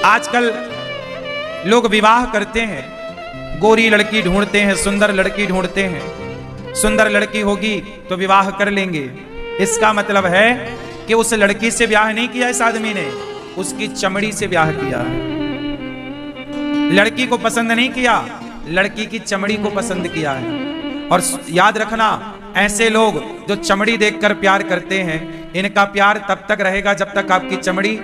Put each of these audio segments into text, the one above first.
आजकल लोग विवाह करते हैं, गोरी लड़की ढूंढते हैं, सुंदर लड़की ढूंढते हैं, सुंदर लड़की होगी तो विवाह कर लेंगे। इसका मतलब है कि उस लड़की से ब्याह नहीं किया इस आदमी ने, उसकी चमड़ी से ब्याह किया। लड़की को पसंद नहीं किया, लड़की की चमड़ी को पसंद किया है। और याद रखना, ऐसे लोग जो चमड़ी देखकर प्यार करते हैं, इनका प्यार तब तक रहेगा जब तक आपकी चमड़ी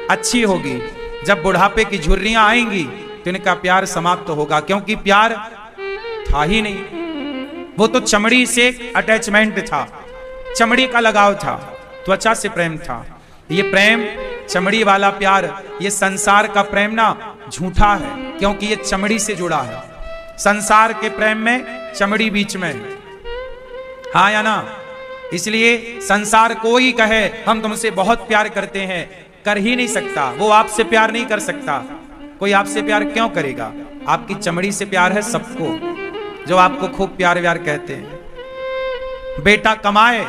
अच्छी होगी। जब बुढ़ापे की झुर्रियां आएंगी तो इनका प्यार समाप्त होगा, क्योंकि प्यार था ही नहीं। वो तो चमड़ी से अटैचमेंट था, चमड़ी का लगाव था, त्वचा से प्रेम था। ये प्रेम, चमड़ी वाला प्यार, ये संसार का प्रेम ना झूठा है, क्योंकि ये चमड़ी से जुड़ा है। संसार के प्रेम में चमड़ी बीच में है, हाँ या ना? इसलिए संसार कोई कहे हम तुमसे बहुत प्यार करते हैं, कर ही नहीं सकता। वो आपसे प्यार नहीं कर सकता। कोई आपसे प्यार क्यों करेगा? आपकी चमड़ी से प्यार है सबको, जो आपको खूब प्यार व्यार कहते हैं। बेटा कमाए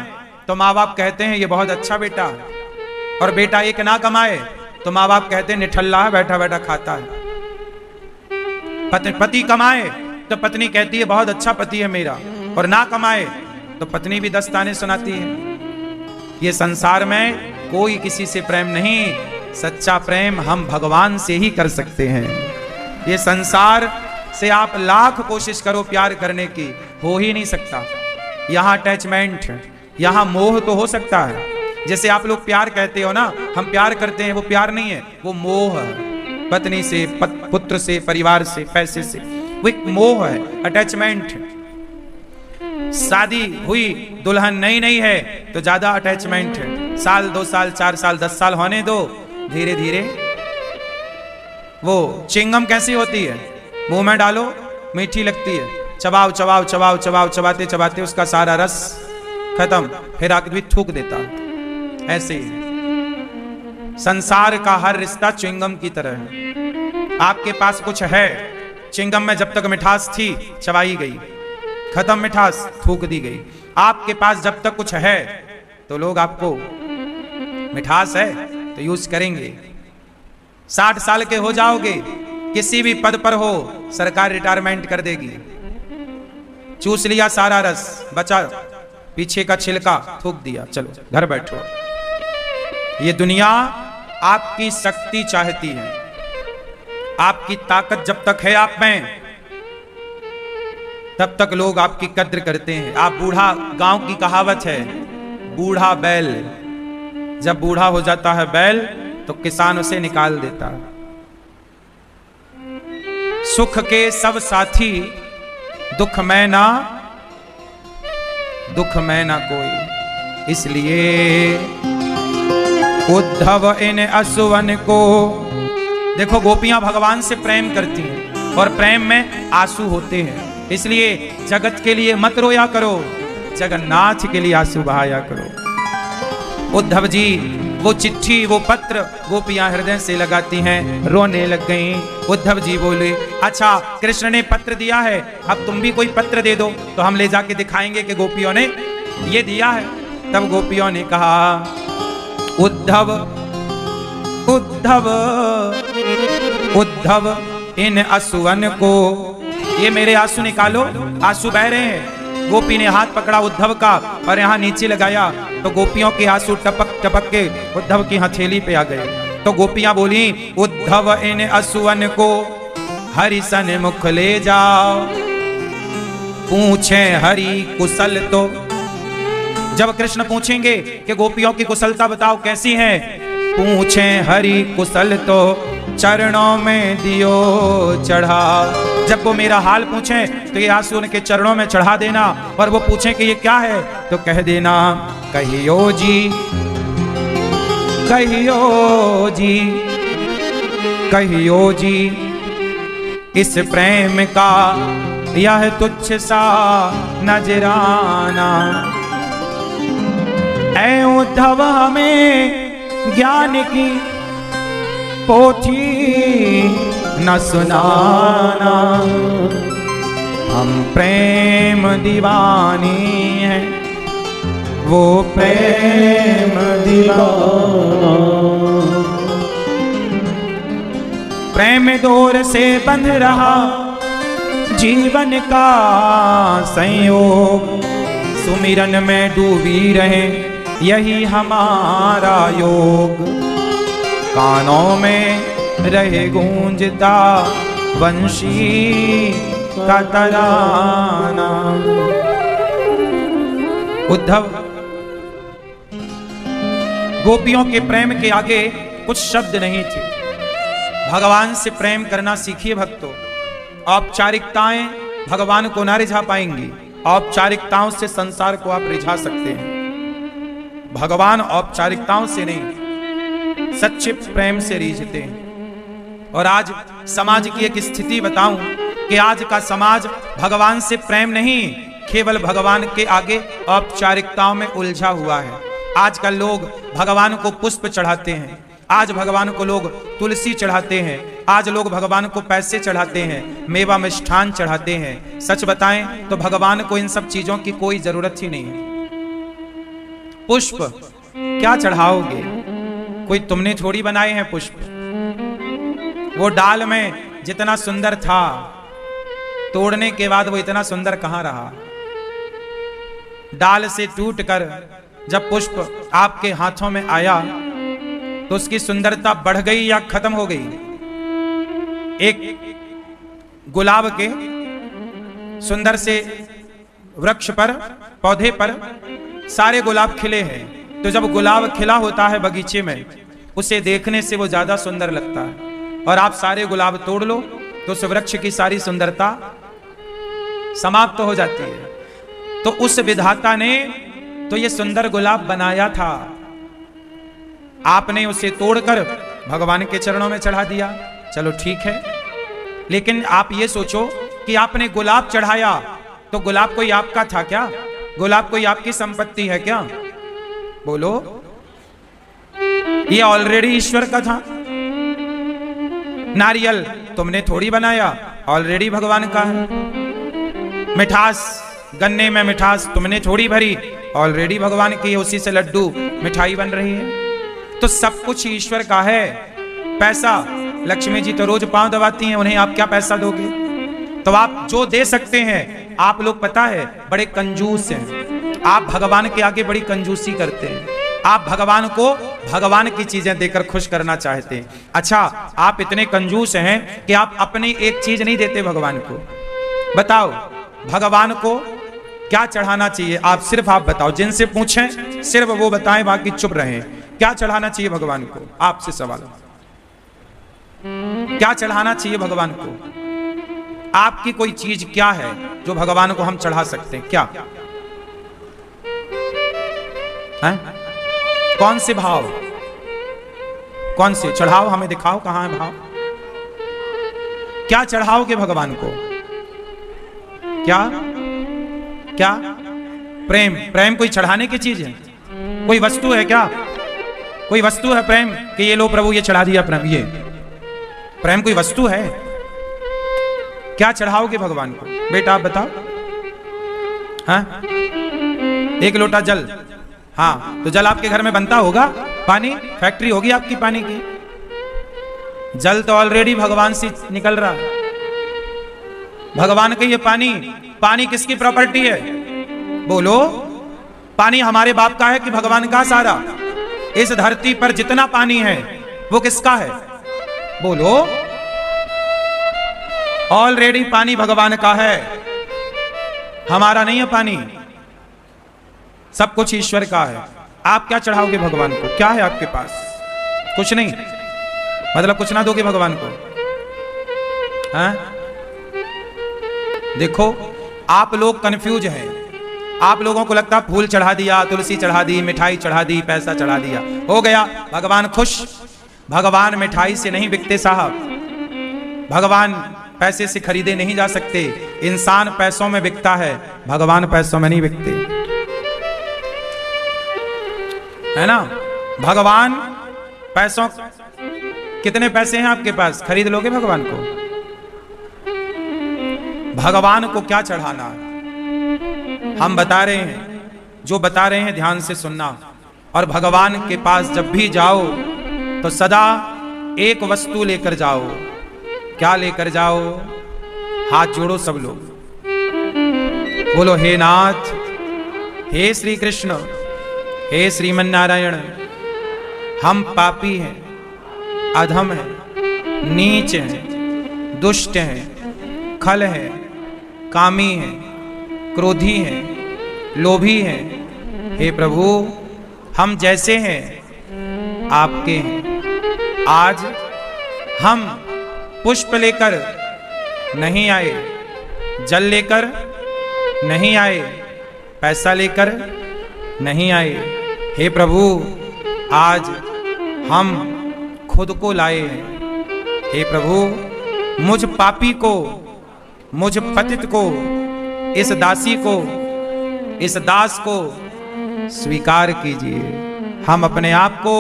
तो माँ बाप कहते हैं ये बहुत अच्छा बेटा है, और बेटा एक ना कमाए तो माँ बाप कहते हैं निठल्ला है, बैठा बैठा खाता है। पति कमाए तो पत्नी कहती है बहुत अच्छा पति है मेरा, और ना कमाए तो पत्नी भी 10 ताने सुनाती है। ये संसार में कोई किसी से प्रेम नहीं, सच्चा प्रेम हम भगवान से ही कर सकते हैं। ये संसार से आप लाख कोशिश करो प्यार करने की, हो ही नहीं सकता। यहाँ अटैचमेंट, यहाँ मोह तो हो सकता है। जैसे आप लोग प्यार कहते हो ना, हम प्यार करते हैं, वो प्यार नहीं है, वो मोह है। पत्नी से, पुत्र से, परिवार से, पैसे से, वो एक मोह है, अटैचमेंट। शादी हुई, दुल्हन नई नई है तो ज्यादा अटैचमेंट है। साल 2 साल 4 साल 10 साल होने दो, धीरे धीरे वो चिंगम कैसी होती है, मुंह में डालो मीठी लगती है, चबाओ चबाओ चबाओ चबाओ, चबाते चबाते उसका सारा रस खत्म, फिर आदमी थूक देता। ऐसे ही संसार का हर रिश्ता च्युइंगम की तरह है। आपके पास कुछ है, च्युइंगम में जब तक मिठास थी चबाई गई, खत्म मिठास, थूक दी गई। आपके पास जब तक कुछ है तो लोग आपको, मिठास है तो यूज करेंगे। 60 साल के हो जाओगे, किसी भी पद पर हो, सरकार रिटायरमेंट कर देगी। चूस लिया सारा रस, बचा पीछे का छिलका, थूक दिया, चलो घर बैठो। ये दुनिया आपकी शक्ति चाहती है, आपकी ताकत जब तक है आप में, तब तक लोग आपकी कद्र करते हैं। आप बूढ़ा, गांव की कहावत है, बूढ़ा बैल, जब बूढ़ा हो जाता है बैल तो किसान उसे निकाल देता है। सुख के सब साथी, दुख में ना, दुख में ना कोई। इसलिए उद्धव इन असुवन को, देखो गोपियां भगवान से प्रेम करती हैं और प्रेम में आंसू होते हैं। इसलिए जगत के लिए मत रोया करो, जगन्नाथ के लिए आंसू बहाया करो। उद्धव जी वो चिट्ठी, वो पत्र गोपियां हृदय से लगाती हैं, रोने लग गईं। उद्धव जी बोले, अच्छा कृष्ण ने पत्र दिया है, अब तुम भी कोई पत्र दे दो तो हम ले जाके दिखाएंगे कि गोपियों ने ये दिया है। तब गोपियों ने कहा, उद्धव उद्धव उद्धव इन असुवन को, ये मेरे आंसू निकालो, आंसू बह रहे हैं। गोपी ने हाथ पकड़ा उद्धव का और यहाँ नीचे लगाया तो गोपियों के आंसू टपक टपक के उद्धव की हथेली पे आ गए। तो गोपियां बोली, उद्धव इन असुवन को हरि सन मुख ले जाओ, पूछे हरि कुशल तो। जब कृष्ण पूछेंगे कि गोपियों की कुशलता बताओ कैसी है, पूछे हरि कुशल तो चरणों में दियो चढ़ा। जब वो मेरा हाल पूछे तो ये आंसू उनके चरणों में चढ़ा देना, और वो पूछे कि ये क्या है तो कह देना, कहियो जी कहियो जी कहियो जी, इस प्रेम का यह तुच्छ सा नजराना। ऐ उद्धव हमें ज्ञान की पोथी न सुनाना, हम प्रेम दीवानी हैं, वो प्रेम दीवाना। प्रेम डोर से बंध रहा जीवन का संयोग, सुमिरन में डूबी रहे यही हमारा योग। कानों में रहे गूंजता वंशी का तराना। उद्धव, गोपियों के प्रेम के आगे कुछ शब्द नहीं थे। भगवान से प्रेम करना सीखिए भक्तों। औपचारिकताएं भगवान को ना रिझा पाएंगी, औपचारिकताओं से संसार को आप रिझा सकते हैं। भगवान औपचारिकताओं से नहीं, सच्चे प्रेम से रिझते हैं। और आज समाज की एक स्थिति बताऊं कि आज का समाज भगवान से प्रेम नहीं, केवल भगवान के आगे औपचारिकताओं में उलझा हुआ है। आजकल लोग भगवान को पुष्प चढ़ाते हैं, आज भगवान को लोग तुलसी चढ़ाते हैं, आज लोग भगवान को पैसे चढ़ाते हैं, मेवा मिष्ठान चढ़ाते हैं। सच बताएं तो भगवान को इन सब चीजों की कोई जरूरत ही नहीं है। पुष्प क्या चढ़ाओगे? कोई तुमने थोड़ी बनाए हैं पुष्प। वो डाल में जितना सुंदर था, तोड़ने के बाद वो इतना सुंदर कहां रहा। डाल से टूटकर जब पुष्प आपके हाथों में आया तो उसकी सुंदरता बढ़ गई या खत्म हो गई? एक गुलाब के सुंदर से वृक्ष पर, पौधे पर सारे गुलाब खिले हैं, तो जब गुलाब खिला होता है बगीचे में, उसे देखने से वो ज्यादा सुंदर लगता है। और आप सारे गुलाब तोड़ लो तो उस वृक्ष की सारी सुंदरता समाप्त हो जाती है। तो उस विधाता ने तो ये सुंदर गुलाब बनाया था, आपने उसे तोड़कर भगवान के चरणों में चढ़ा दिया। चलो ठीक है, लेकिन आप ये सोचो कि आपने गुलाब चढ़ाया तो गुलाब कोई आपका था क्या? गुलाब कोई आपकी संपत्ति है क्या? बोलो, ये ऑलरेडी ईश्वर का था। नारियल तुमने थोड़ी बनाया, ऑलरेडी भगवान का है। मिठास, गन्ने में मिठास तुमने थोड़ी भरी, ऑलरेडी भगवान की है, उसी से लड्डू मिठाई बन रही है। तो सब कुछ ईश्वर का है। पैसा, लक्ष्मी जी तो रोज पांव दबाती हैं, उन्हें आप क्या पैसा दोगे? तो आप जो दे सकते हैं, आप लोग पता है बड़े कंजूस हैं। आप भगवान के आगे बड़ी कंजूसी करते हैं। आप भगवान को भगवान की चीजें देकर खुश करना चाहते हैं। अच्छा, आप इतने कंजूस हैं कि आप अपनी एक चीज नहीं देते भगवान को। बताओ भगवान को क्या चढ़ाना चाहिए? आप सिर्फ आप बताओ, जिनसे पूछें सिर्फ वो बताएं, बाकी चुप रहें। क्या चढ़ाना चाहिए भगवान को? आपसे सवाल, क्या चढ़ाना चाहिए भगवान को? आपकी कोई चीज क्या है जो भगवान को हम चढ़ा सकते हैं? क्या है? कौन से भाव, कौन से चढ़ाओ? हमें दिखाओ, कहां है भाव? क्या चढ़ाओगे भगवान को? क्या क्या? प्रेम। प्रेम कोई चढ़ाने की चीज है? कोई वस्तु है क्या? कोई वस्तु है प्रेम कि ये लो प्रभु ये चढ़ा दिया प्रेम? ये प्रेम कोई वस्तु है? क्या चढ़ाओगे भगवान को? बेटा आप बताओ। हाँ, एक लोटा जल। हाँ, तो जल आपके घर में बनता होगा, पानी फैक्ट्री होगी आपकी पानी की। जल तो ऑलरेडी भगवान से निकल रहा है। भगवान का ये पानी, पानी किसकी प्रॉपर्टी है? बोलो, पानी हमारे बाप का है कि भगवान का? सारा इस धरती पर जितना पानी है वो किसका है? बोलो, ऑलरेडी पानी भगवान का है, हमारा नहीं है पानी। सब कुछ ईश्वर का है। आप क्या चढ़ाओगे भगवान को? क्या है आपके पास? कुछ नहीं, मतलब कुछ ना दोगे भगवान को? हाँ? देखो, आप लोग कंफ्यूज हैं। आप लोगों को लगता फूल चढ़ा दिया, तुलसी चढ़ा दी, मिठाई चढ़ा दी, पैसा चढ़ा दिया, हो गया भगवान खुश। भगवान मिठाई से नहीं बिकते साहब, भगवान पैसे से खरीदे नहीं जा सकते। इंसान पैसों में बिकता है, भगवान पैसों में नहीं बिकते, है ना? भगवान पैसों, कितने पैसे हैं आपके पास, खरीद लोगे भगवान को? भगवान को क्या चढ़ाना हम बता रहे हैं, जो बता रहे हैं ध्यान से सुनना। और भगवान के पास जब भी जाओ तो सदा एक वस्तु लेकर जाओ। क्या लेकर जाओ? हाथ जोड़ो सब लोग, बोलो हे नाथ, हे श्री कृष्ण, हे श्रीमन नारायण, हम पापी हैं, अधम हैं, नीच हैं, दुष्ट हैं, खल हैं, कामी हैं, क्रोधी हैं, लोभी हैं। हे प्रभु, हम जैसे हैं आपके हैं। आज हम पुष्प लेकर नहीं आए, जल लेकर नहीं आए, पैसा लेकर नहीं आए। हे प्रभु, आज हम खुद को लाए हैं। हे प्रभु, मुझ पापी को, मुझ पतित को, इस दासी को, इस दास को स्वीकार कीजिए। हम अपने आप को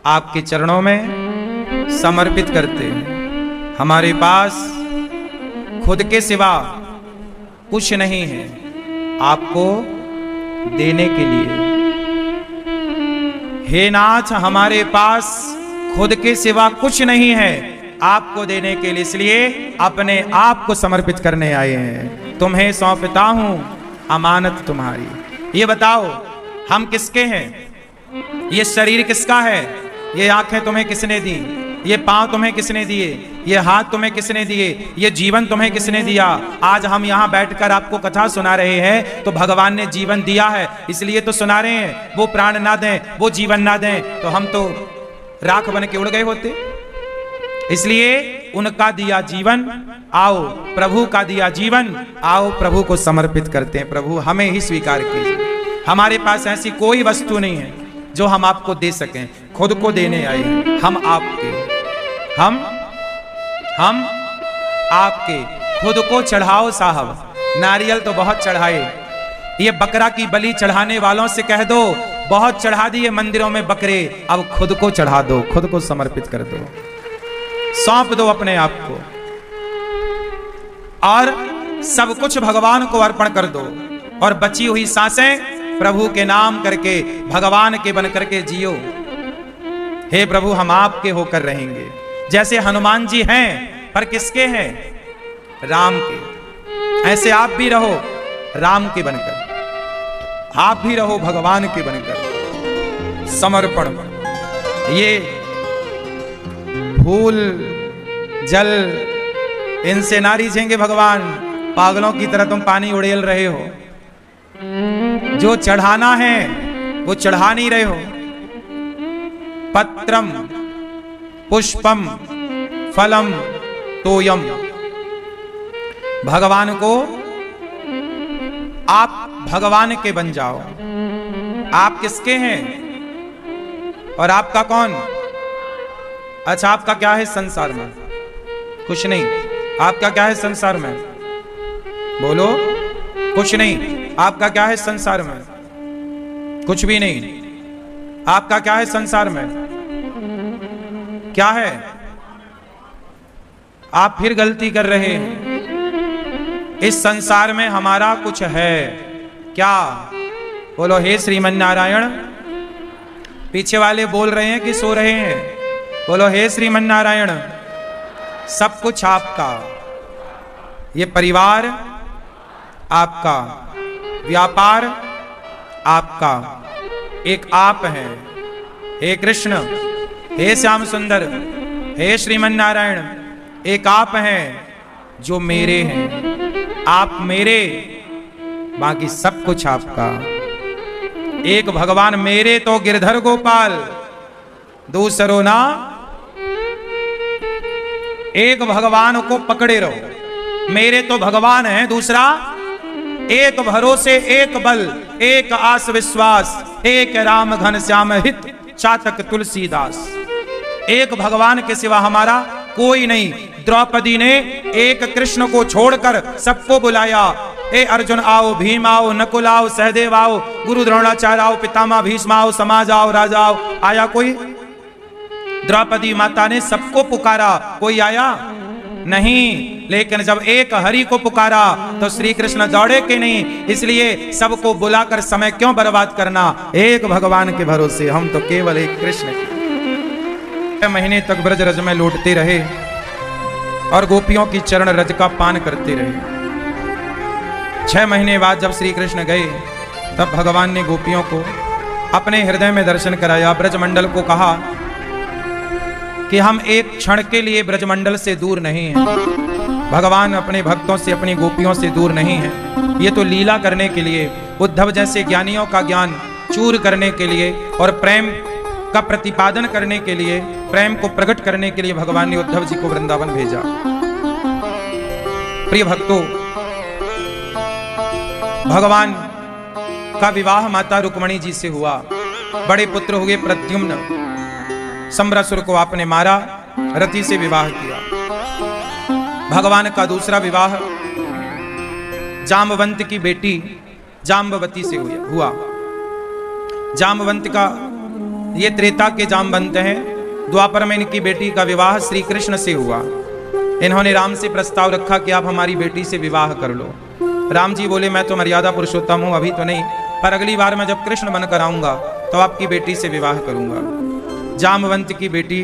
आपके चरणों में समर्पित करते हैं। हमारे पास खुद के सिवा कुछ नहीं है आपको देने के लिए। हे नाथ, हमारे पास खुद के सिवा कुछ नहीं है आपको देने के लिए, इसलिए अपने आप को समर्पित करने आए हैं। तुम्हें सौंपता हूं अमानत तुम्हारी। ये बताओ, हम किसके हैं? ये शरीर किसका है? ये आंखें तुम्हें किसने दी? ये पांव तुम्हें किसने दिए? ये हाथ तुम्हें किसने दिए? ये जीवन तुम्हें किसने दिया? आज हम यहाँ बैठकर आपको कथा सुना रहे हैं तो भगवान ने जीवन दिया है, इसलिए तो सुना रहे हैं। वो प्राण ना दें, वो जीवन ना दें तो हम तो राख बन के उड़ गए होते। इसलिए उनका दिया जीवन, आओ प्रभु का दिया जीवन, आओ प्रभु को समर्पित करते हैं। प्रभु हमें ही स्वीकार कीजिए। हमारे पास ऐसी कोई वस्तु नहीं है जो हम आपको दे सकें, खुद को देने आए हैं। हम आपके, हम आपके। खुद को चढ़ाओ साहब। नारियल तो बहुत चढ़ाए, ये बकरा की बलि चढ़ाने वालों से कह दो, बहुत चढ़ा दिए मंदिरों में बकरे, अब खुद को चढ़ा दो, खुद को समर्पित कर दो, सौंप दो अपने आप को और सब कुछ भगवान को अर्पण कर दो। और बची हुई सांसें प्रभु के नाम करके, भगवान के बन करके जियो। हे प्रभु, हम आपके होकर रहेंगे। जैसे हनुमान जी हैं, पर किसके हैं? राम के। ऐसे आप भी रहो राम के बनकर, आप भी रहो भगवान के बनकर। समर्पण। ये फूल जल इनसे ना रीझेंगे भगवान, पागलों की तरह तुम पानी उड़ेल रहे हो। जो चढ़ाना है वो चढ़ा नहीं रहे हो। पत्रम पुष्पम फलम तोयम। भगवान को आप भगवान के बन जाओ। आप किसके हैं और आपका कौन? अच्छा, आपका क्या है संसार में? कुछ नहीं। आपका क्या है संसार में? बोलो। कुछ नहीं। आपका क्या है संसार में? कुछ भी नहीं। आपका क्या है संसार में? क्या है? आप फिर गलती कर रहे हैं। इस संसार में हमारा कुछ है। क्या? बोलो हे श्रीमन नारायण। पीछे वाले बोल रहे हैं कि सो रहे हैं? बोलो हे श्रीमन नारायण। सब कुछ आपका, ये परिवार आपका, व्यापार आपका, एक आप हैं। हे कृष्ण, हे श्याम सुंदर, हे श्रीमन नारायण, एक आप हैं जो मेरे हैं। आप मेरे, बाकी सब कुछ आपका। एक भगवान मेरे तो गिरधर गोपाल, दूसरो ना। एक भगवान को पकड़े रहो। मेरे तो भगवान है, दूसरा एक भरोसे, एक बल, एक आस विश्वास, एक राम घन श्याम हित चातक तुलसीदास। एक भगवान के सिवा हमारा कोई नहीं। द्रौपदी ने एक कृष्ण को छोड़कर सबको बुलाया। हे अर्जुन आओ, भीम आओ, नकुल आओ, सहदेव आओ, गुरु द्रोणाचार्य आओ, पितामह भीष्म आओ, समाज आओ, राजा आओ। आया कोई? द्रौपदी माता ने सबको पुकारा, कोई आया नहीं। लेकिन जब एक हरि को पुकारा तो श्री कृष्ण दौड़े कि नहीं। इसलिए सबको बुलाकर समय क्यों बर्बाद करना? एक भगवान के भरोसे हम तो केवल एक कृष्ण के। महीने तक ब्रज रज में लौटते रहे। और गोपियों की चरण रज का पान करते रहे। 6 महीने बाद जब श्री कृष्ण गए तब भगवान ने गोपियों को अपने हृदय में दर्शन कराया। ब्रजमंडल को कहा कि हम एक क्षण के लिए ब्रजमंडल से दूर नहीं हैं। भगवान अपने भक्तों से, अपनी गोपियों से दूर नहीं हैं। ये तो लीला करने के लिए, उद्धव जैसे ज्ञानियों का ज्ञान चूर करने के लिए और प्रेम का प्रतिपादन करने के लिए, प्रेम को प्रकट करने के लिए भगवान ने उद्धव जी को वृंदावन भेजा। प्रिय भक्तों, भगवान का विवाह माता रुक्मणी जी से हुआ। बड़े पुत्र हुए प्रद्युम्न। सम्रासुर को आपने मारा, रति से विवाह किया। भगवान का दूसरा विवाह जामवंत की बेटी जाम्बवती से हुआ। जामवंत का, ये त्रेता के जामवंत हैं। द्वापर में इनकी बेटी का विवाह श्री कृष्ण से हुआ। इन्होंने राम से प्रस्ताव रखा कि आप हमारी बेटी से विवाह कर लो। राम जी बोले मैं तो मर्यादा पुरुषोत्तम हूं, अभी तो नहीं, पर अगली बार मैं जब कृष्ण बनकर आऊंगा तो आपकी बेटी से विवाह करूंगा। जामवंत की बेटी,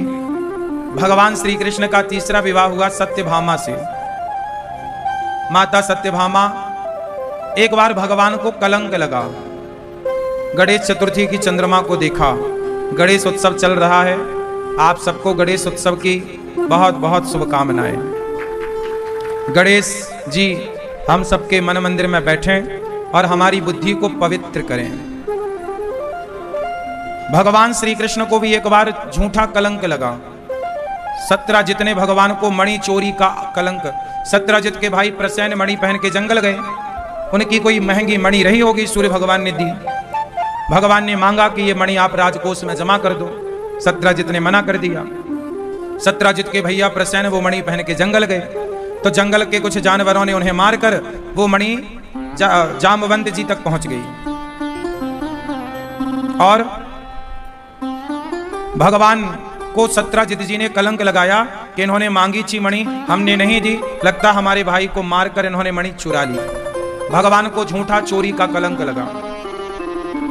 भगवान श्री कृष्ण का तीसरा विवाह हुआ सत्यभामा से। माता सत्यभामा, एक बार भगवान को कलंक लगा। गणेश चतुर्थी की चंद्रमा को देखा, गणेश उत्सव चल रहा है, आप सबको गणेश उत्सव की बहुत बहुत शुभकामनाएं। गणेश जी हम सबके मन मंदिर में बैठें और हमारी बुद्धि को पवित्र करें। भगवान श्री कृष्ण को भी एक बार झूठा कलंक लगा। सत्यजित ने भगवान को मणि चोरी का कलंक, सत्यजित के भाई प्रसेन मणि पहन के जंगल गए, उनकी कोई महंगी मणि रही होगी, सूर्य भगवान ने दी। भगवान ने मांगा कि ये मणि आप राजकोष में जमा कर दो, सत्यजित ने मना कर दिया। सत्यजित के भैया प्रसेन वो मणि पहन के जंगल गए, तो जंगल के कुछ जानवरों ने उन्हें मारकर वो मणि जामवंत जी तक पहुंच गई। और भगवान को सत्यजित जी ने कलंक लगाया कि इन्होंने मांगी थी मणि, हमने नहीं दी, लगता हमारे भाई को मारकर इन्होंने मणि चुरा ली। भगवान को झूठा चोरी का कलंक लगा।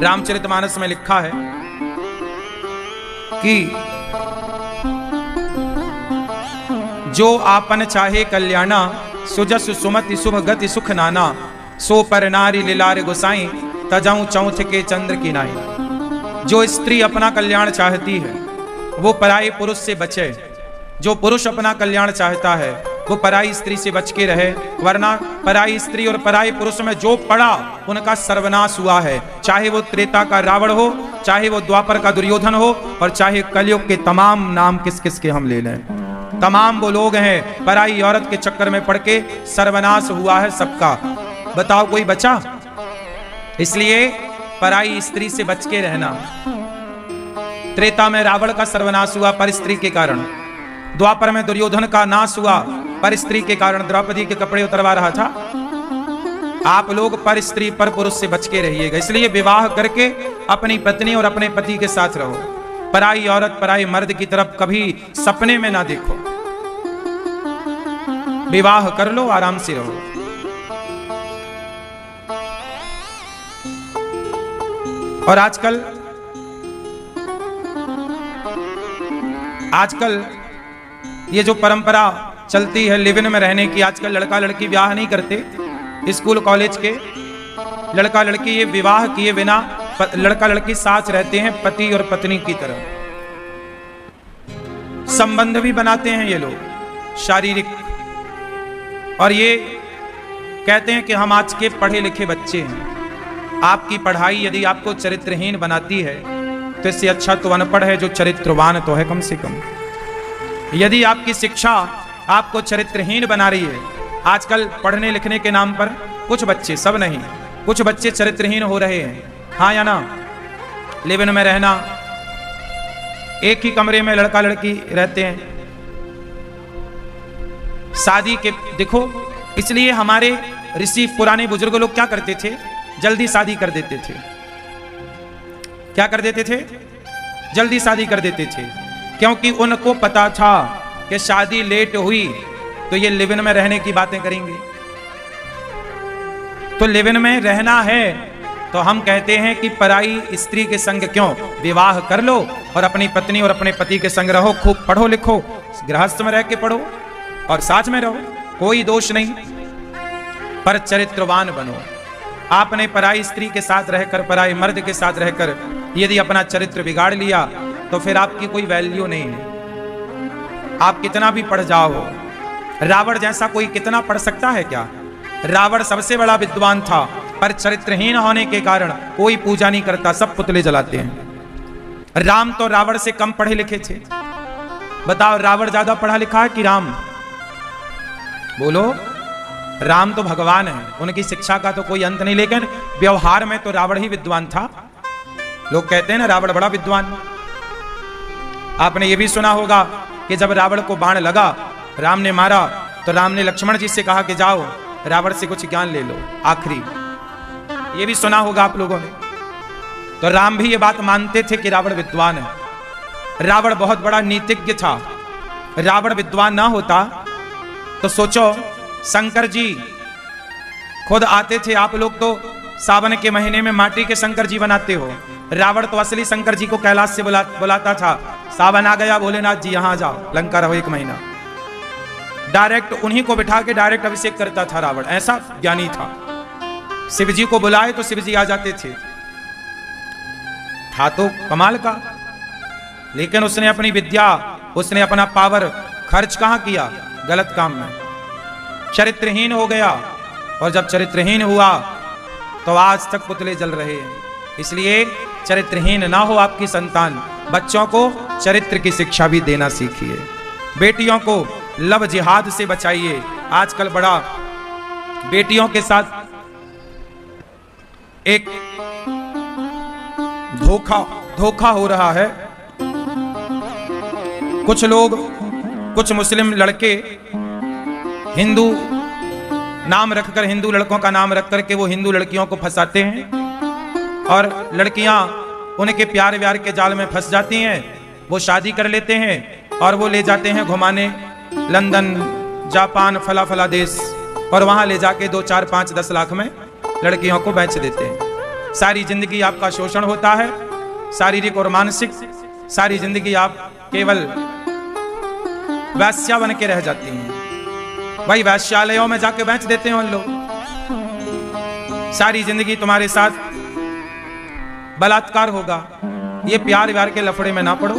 रामचरितमानस में लिखा है कि जो आपन चाहे कल्याणा, सुजस सुमति शुभ गति सुख नाना, सो पर नारी लीलार गुसाई, तजाऊं चौथ के चंद्र की नाई। जो स्त्री अपना कल्याण चाहती है वो पराई पुरुष से बचे। जो पुरुष अपना कल्याण चाहता है वो पराई स्त्री से बच के रहे, वरना पराई स्त्री और पराई पुरुष में जो पड़ा उनका सर्वनाश हुआ है। चाहे वो त्रेता का रावण हो, चाहे वो द्वापर का दुर्योधन हो, और चाहे कलयुग के तमाम नाम किस किस के हम ले लें, तमाम वो लोग हैं पराई औरत के चक्कर में पड़ के सर्वनाश हुआ है सबका। बताओ कोई बचा? इसलिए पराई स्त्री से बच के रहना। त्रेता में रावण का सर्वनाश हुआ पर स्त्री के कारण, द्वापर में दुर्योधन का नाश हुआ पर स्त्री के कारण, द्रौपदी के कपड़े उतरवा रहा था। आप लोग पर स्त्री पर पुरुष से बच के रहिएगा। इसलिए विवाह करके अपनी पत्नी और अपने पति के साथ रहो। पराई औरत, पराई मर्द की तरफ कभी सपने में ना देखो। विवाह कर लो, आराम से रहो। और आजकल ये जो परंपरा चलती है लिव इन में रहने की, आजकल लड़का लड़की ब्याह नहीं करते। स्कूल कॉलेज के लड़का लड़की ये विवाह किए बिना लड़का लड़की साथ रहते हैं, पति और पत्नी की तरह संबंध भी बनाते हैं ये लोग शारीरिक। और ये कहते हैं कि हम आज के पढ़े लिखे बच्चे हैं। आपकी पढ़ाई यदि आपको चरित्रहीन बनाती है तो इससे अच्छा तो अनपढ़ है जो चरित्रवान तो है कम से कम। यदि आपकी शिक्षा आपको चरित्रहीन बना रही है, आजकल पढ़ने लिखने के नाम पर कुछ बच्चे, सब नहीं, कुछ बच्चे चरित्रहीन हो रहे हैं। हाँ या ना? लिव इन में रहना, एक ही कमरे में लड़का लड़की रहते हैं, शादी के देखो। इसलिए हमारे ऋषि पुराने बुजुर्ग लोग क्या करते थे? जल्दी शादी कर देते थे। क्या कर देते थे? जल्दी शादी कर देते थे, क्योंकि उनको पता था कि शादी लेट हुई तो ये लिव इन में रहने की बातें करेंगे। तो लिव इन में रहना है तो हम कहते हैं कि पराई स्त्री के संग क्यों, विवाह कर लो और अपनी पत्नी और अपने पति के संग रहो। खूब पढ़ो लिखो, गृहस्थ में रह के पढ़ो, और साथ में रहो, कोई दोष नहीं, पर चरित्रवान बनो। आपने पराई स्त्री के साथ रहकर, पराई मर्द के साथ रहकर यदि अपना चरित्र बिगाड़ लिया तो फिर आपकी कोई वैल्यू नहीं है। आप कितना भी पढ़ जाओ, रावण जैसा कोई कितना पढ़ सकता है क्या? रावण सबसे बड़ा विद्वान था, पर चरित्रहीन होने के कारण कोई पूजा नहीं करता, सब पुतले जलाते हैं। राम तो रावण से कम पढ़े लिखे थे। बताओ, रावण ज्यादा पढ़ा लिखा है कि राम? बोलो। राम तो भगवान है, उनकी शिक्षा का तो कोई अंत नहीं, लेकिन व्यवहार में तो रावण ही विद्वान था। लोग कहते हैं ना रावण बड़ा विद्वान। आपने ये भी सुना होगा कि जब रावण को बाण लगा, राम ने मारा, तो राम ने लक्ष्मण जी से कहा कि जाओ रावण से कुछ ज्ञान ले लो आखिरी। ये भी सुना होगा आप लोगों ने। तो राम भी ये बात मानते थे कि रावण विद्वान है। रावण बहुत बड़ा नीतिज्ञ था। रावण विद्वान ना होता तो सोचो, शंकर जी खुद आते थे। आप लोग तो सावन के महीने में माटी के शंकर जी बनाते हो। रावण तो असली शंकर जी को कैलाश से बुलाता था। सावन आ गया, भोलेनाथ जी यहां जाओ, लंका रहो 1 महीना। डायरेक्ट उन्हीं को बिठा के डायरेक्ट अभिषेक करता था रावण, ऐसा ज्ञानी था। शिव जी को बुलाए तो शिव जी आ जाते थे। था तो कमाल का, लेकिन उसने अपनी विद्या, उसने अपना पावर खर्च कहां किया? गलत काम में। चरित्रहीन हो गया, और जब चरित्रहीन हुआ तो आज तक पुतले जल रहे हैं। इसलिए चरित्रहीन ना हो आपकी संतान। बच्चों को चरित्र की शिक्षा भी देना सीखिए। बेटियों को लव जिहाद से बचाइए। आजकल बड़ा बेटियों के साथ एक धोखा हो रहा है। कुछ लोग, कुछ मुस्लिम लड़के हिंदू नाम रखकर, हिंदू लड़कों का नाम रख करके वो हिंदू लड़कियों को फंसाते हैं, और लड़कियां उनके प्यार व्यार के जाल में फंस जाती हैं। वो शादी कर लेते हैं और वो ले जाते हैं घुमाने लंदन, जापान, फला फला देश, और वहां ले जाके 2, 4, 5, 10 लाख में लड़कियों को बेच देते हैं। सारी जिंदगी आपका शोषण होता है, शारीरिक और मानसिक। सारी जिंदगी आप केवल वैश्या बन के रह जाती हैं। भाई वैश्यालयों में जाके बेच देते हैं उन लोग। सारी जिंदगी तुम्हारे साथ बलात्कार होगा। ये प्यार व्यार के लफड़े में ना पड़ो,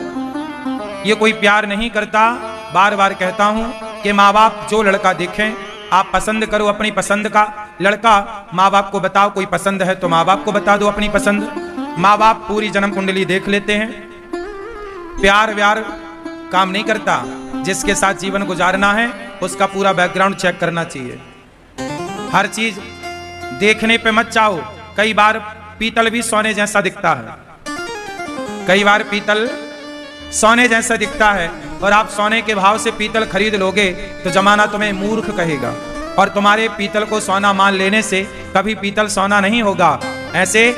ये कोई प्यार नहीं करता। बार बार कहता हूं कि माँ बाप जो लड़का देखें आप पसंद करो, अपनी पसंद का लड़का। माँ बाप को बताओ, कोई पसंद है तो माँ बाप को बता दो अपनी पसंद। माँ बाप पूरी जन्म कुंडली देख लेते हैं। प्यार व्यार काम नहीं करता। जिसके साथ जीवन गुजारना है उसका पूरा बैकग्राउंड चेक करना चाहिए। हर चीज देखने पे मत जाओ। कई बार पीतल भी सोने जैसा दिखता है, कई बार पीतल सोने जैसा दिखता है, और आप सोने के भाव से पीतल खरीद लोगे तो जमाना तुम्हें मूर्ख कहेगा, और तुम्हारे पीतल को सोना मान लेने से कभी पीतल सोना नहीं होगा। ऐसे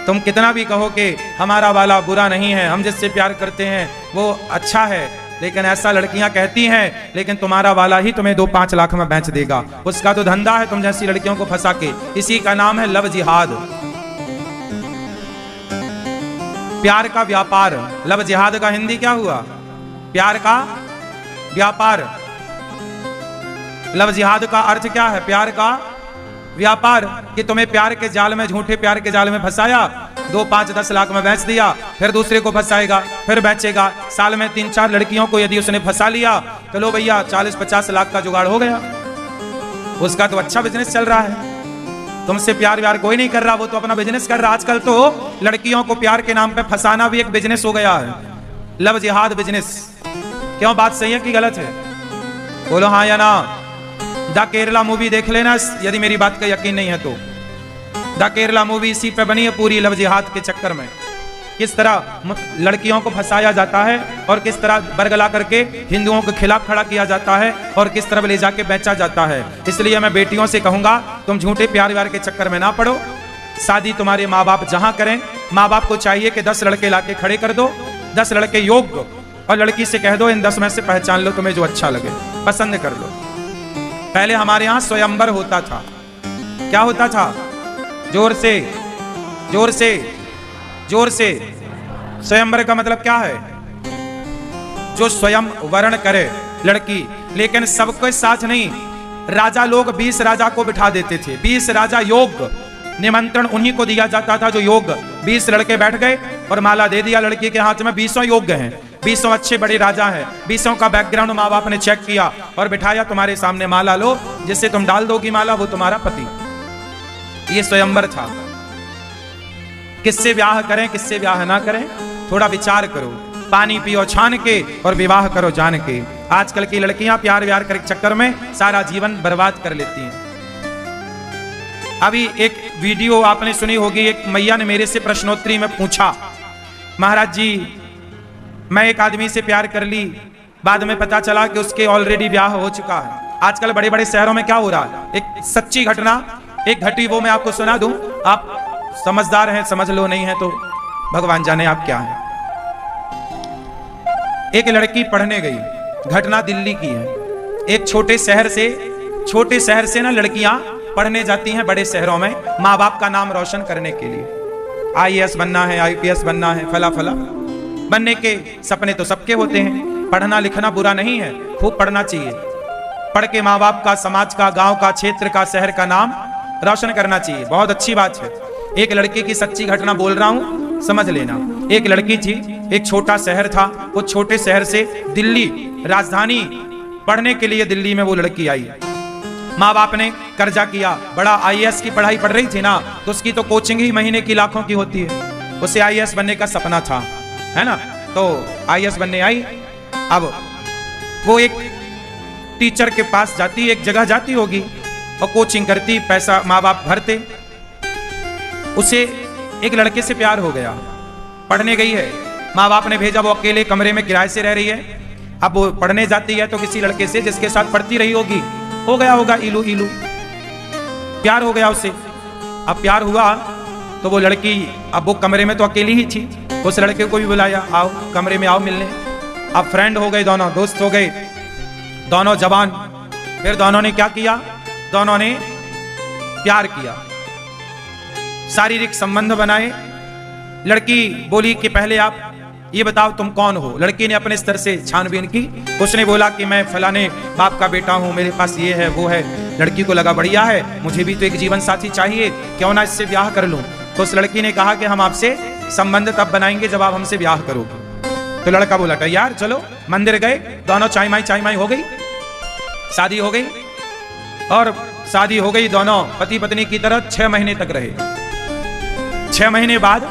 तुम कितना भी कहो कि हमारा वाला बुरा नहीं है, हम जिससे प्यार करते हैं वो अच्छा है, लेकिन ऐसा लड़कियां कहती हैं, लेकिन तुम्हारा वाला ही तुम्हें 2-5 लाख में बेच देगा। उसका तो धंधा है तुम जैसी लड़कियों को फंसा के। इसी का नाम है लव जिहाद, प्यार का व्यापार। लव जिहाद का हिंदी क्या हुआ? प्यार का व्यापार। लव जिहाद का अर्थ क्या है? प्यार का व्यापार। कि तुम्हें प्यार के जाल में, झूठे प्यार के जाल में फंसाया, 2, 5, 10 लाख में बेच दिया, फिर दूसरे को फंसाएगा, फिर बेचेगा। साल में 3-4 लड़कियों को यदि उसने फंसा लिया तो लो भैया 40-50 लाख का जुगाड़ हो गया। उसका तो अच्छा बिजनेस चल रहा है। तुमसे प्यार व्यार कोई नहीं कर रहा, वो तो अपना बिजनेस कर रहा। आजकल तो लड़कियों को प्यार के नाम पे फंसाना भी एक बिजनेस हो गया है। लव जिहाद बिजनेस। क्यों, बात सही है कि गलत है? बोलो हाँ या ना। द केरला मूवी देख लेना यदि मेरी बात का यकीन नहीं है तो। द केरला मूवी इसी पे बनी है पूरी, लव जिहाद के चक्कर में किस तरह लड़कियों को फंसाया जाता है और किस तरह बरगला करके हिंदुओं के खिलाफ खड़ा किया जाता है और किस तरह ले जाके बेचा जाता है। इसलिए मैं बेटियों से कहूंगा तुम झूठे प्यार व्यार के चक्कर में ना पड़ो। शादी तुम्हारे माँ बाप जहां करें, माँ बाप को चाहिए कि 10 लड़के लाके खड़े कर दो, 10 लड़के योग्य, और लड़की से कह दो इन 10 में से पहचान लो तुम्हें जो अच्छा लगे, पसंद कर लो। पहले हमारे यहाँ स्वयंवर होता था। क्या होता था? जोर से जोर से जोर से। स्वयंवर का मतलब क्या है? जो स्वयं वर्ण करे, लड़की, लेकिन सबके साथ नहीं। राजा लोग 20 राजा को बिठा देते थे, 20 राजा योग्य, निमंत्रण उन्हीं को दिया जाता था जो योग्य। 20 लड़के बैठ गए और माला दे दिया लड़की के हाथ में। 20 योग्य हैं, 20 अच्छे बड़े राजा हैं, 20 का बैकग्राउंड माँ बाप ने चेक किया और बिठाया, तुम्हारे सामने माला लो, जिससे तुम डाल दोगी माला वो तुम्हारा पति। ये स्वयंवर था। किससे ब्याह करें किससे ब्याह ना करें, थोड़ा विचार करो। पानी पियो छान के और विवाह करो जान के। आजकल की लड़कियां प्यार व्यार के चक्कर में सारा जीवन बर्बाद कर लेती हैं। अभी एक वीडियो आपने सुनी होगी, एक मैया ने मेरे से प्रश्नोत्तरी में पूछा, महाराज जी मैं एक आदमी से प्यार कर ली, बाद में पता चला कि उसके ऑलरेडी ब्याह हो चुका है। आजकल बड़े बड़े शहरों में क्या हो रहा है, एक सच्ची घटना एक घटी, वो मैं आपको सुना दूं। आप समझदार हैं समझ लो, नहीं है तो भगवान जाने आप क्या हैं। एक लड़की पढ़ने गई, घटना दिल्ली की है। एक छोटे शहर से ना लड़कियां पढ़ने जाती हैं बड़े शहरों में, माँ बाप का नाम रोशन करने के लिए। IAS बनना है, IPS बनना है, फला फला बनने के सपने तो सबके होते हैं। पढ़ना लिखना बुरा नहीं है, खूब पढ़ना चाहिए। पढ़ के माँ बाप का, समाज का, गांव का, क्षेत्र का, शहर का नाम रोशन करना चाहिए, बहुत अच्छी बात है। एक लड़की की सच्ची घटना बोल रहा हूं, समझ लेना। एक लड़की थी, एक छोटा शहर था, वो छोटे शहर से दिल्ली राजधानी पढ़ने के लिए दिल्ली में वो लड़की आई। माँ बाप ने कर्जा किया, बड़ा IAS की पढ़ाई पढ़ रही थी ना, तो उसकी तो कोचिंग ही महीने की लाखों की होती है। उसे IAS बनने का सपना था, है ना, तो IAS बनने आई। अब वो एक टीचर के पास जाती, एक जगह जाती होगी और कोचिंग करती, पैसा माँ बाप भरते। उसे एक लड़के से प्यार हो गया, पढ़ने गई है, माँ बाप ने भेजा, वो अकेले कमरे में किराए से रह रही है। अब वो पढ़ने जाती है तो किसी लड़के से जिसके साथ पढ़ती रही होगी, हो गया होगा इलू इलू, प्यार हो गया उससे। अब प्यार हुआ तो वो लड़की, अब वो कमरे में तो अकेली ही थी, उस लड़के को भी बुलाया, आओ कमरे में आओ मिलने। अब फ्रेंड हो गए दोनों, दोस्त हो गए दोनों जवान। फिर दोनों ने क्या किया, दोनों ने प्यार किया, शारीरिक संबंध बनाए। लड़की बोली कि पहले आप ये बताओ तुम कौन हो। लड़की ने अपने स्तर से छानबीन की, उसने बोला कि मैं फलाने बाप का बेटा हूँ, मेरे पास ये है वो है। लड़की को लगा बढ़िया है, मुझे भी तो एक जीवन साथी चाहिए, क्यों ना इससे ब्याह कर लूं। तो उस लड़की ने कहा कि हम आपसे संबंध तब बनाएंगे जब आप हमसे ब्याह करोगे। तो लड़का बोला यार चलो। मंदिर गए दोनों, चाय माई हो गई, शादी हो गई। और शादी हो गई, दोनों पति पत्नी की तरह 6 महीने तक रहे। 6 महीने बाद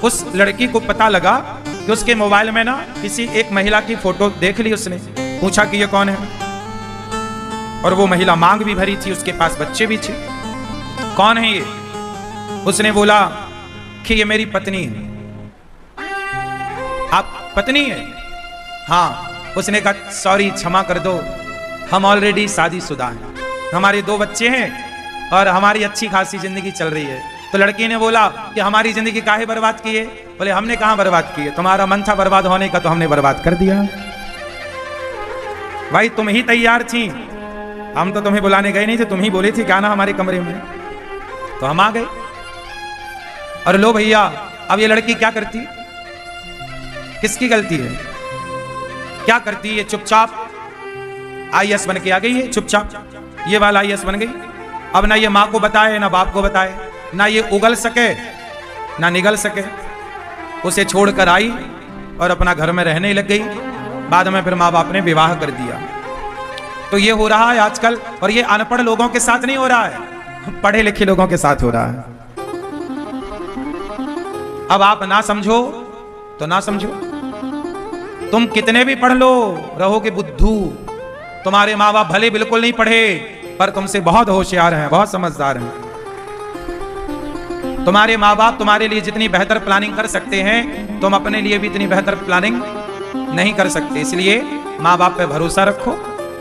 उस लड़की को पता लगा कि उसके मोबाइल में ना किसी एक महिला की फोटो देख ली। उसने पूछा कि ये कौन है, और वो महिला मांग भी भरी थी, उसके पास बच्चे भी थे। कौन है ये? उसने बोला कि ये मेरी पत्नी है। आप पत्नी है? हाँ। उसने कहा सॉरी क्षमा कर दो, हम ऑलरेडी शादीशुदा हैं, हमारे 2 बच्चे हैं और हमारी अच्छी खासी जिंदगी चल रही है। तो लड़की ने बोला कि हमारी जिंदगी काहे बर्बाद की है? बोले हमने कहां बर्बाद की है, तुम्हारा मन था बर्बाद होने का तो हमने बर्बाद कर दिया। भाई तुम ही तैयार थी, हम तो तुम्हें बुलाने गए नहीं थे, तुम ही बोले थे क्या ना हमारे कमरे में, तो हम आ गए। और लो भैया, अब ये लड़की क्या करती, किसकी गलती है? क्या करती है? चुपचाप IAS बन के आ गई है, चुपचाप ये वाला IAS बन गई। अब ना ये माँ को बताए ना बाप को बताए, ना ये उगल सके ना निगल सके। उसे छोड़कर आई और अपना घर में रहने लग गई। बाद में फिर माँ बाप ने विवाह कर दिया। तो ये हो रहा है आजकल, और ये अनपढ़ लोगों के साथ नहीं हो रहा है, पढ़े लिखे लोगों के साथ हो रहा है। अब आप ना समझो तो ना समझो, तुम कितने भी पढ़ लो रहोगे बुद्धू। तुम्हारे माँ बाप भले बिल्कुल नहीं पढ़े, पर तुमसे बहुत होशियार हैं, बहुत समझदार हैं। तुम्हारे माँ बाप तुम्हारे लिए जितनी बेहतर प्लानिंग कर सकते हैं, तुम अपने लिए भी इतनी बेहतर प्लानिंग नहीं कर सकते। इसलिए माँ बाप पे भरोसा रखो,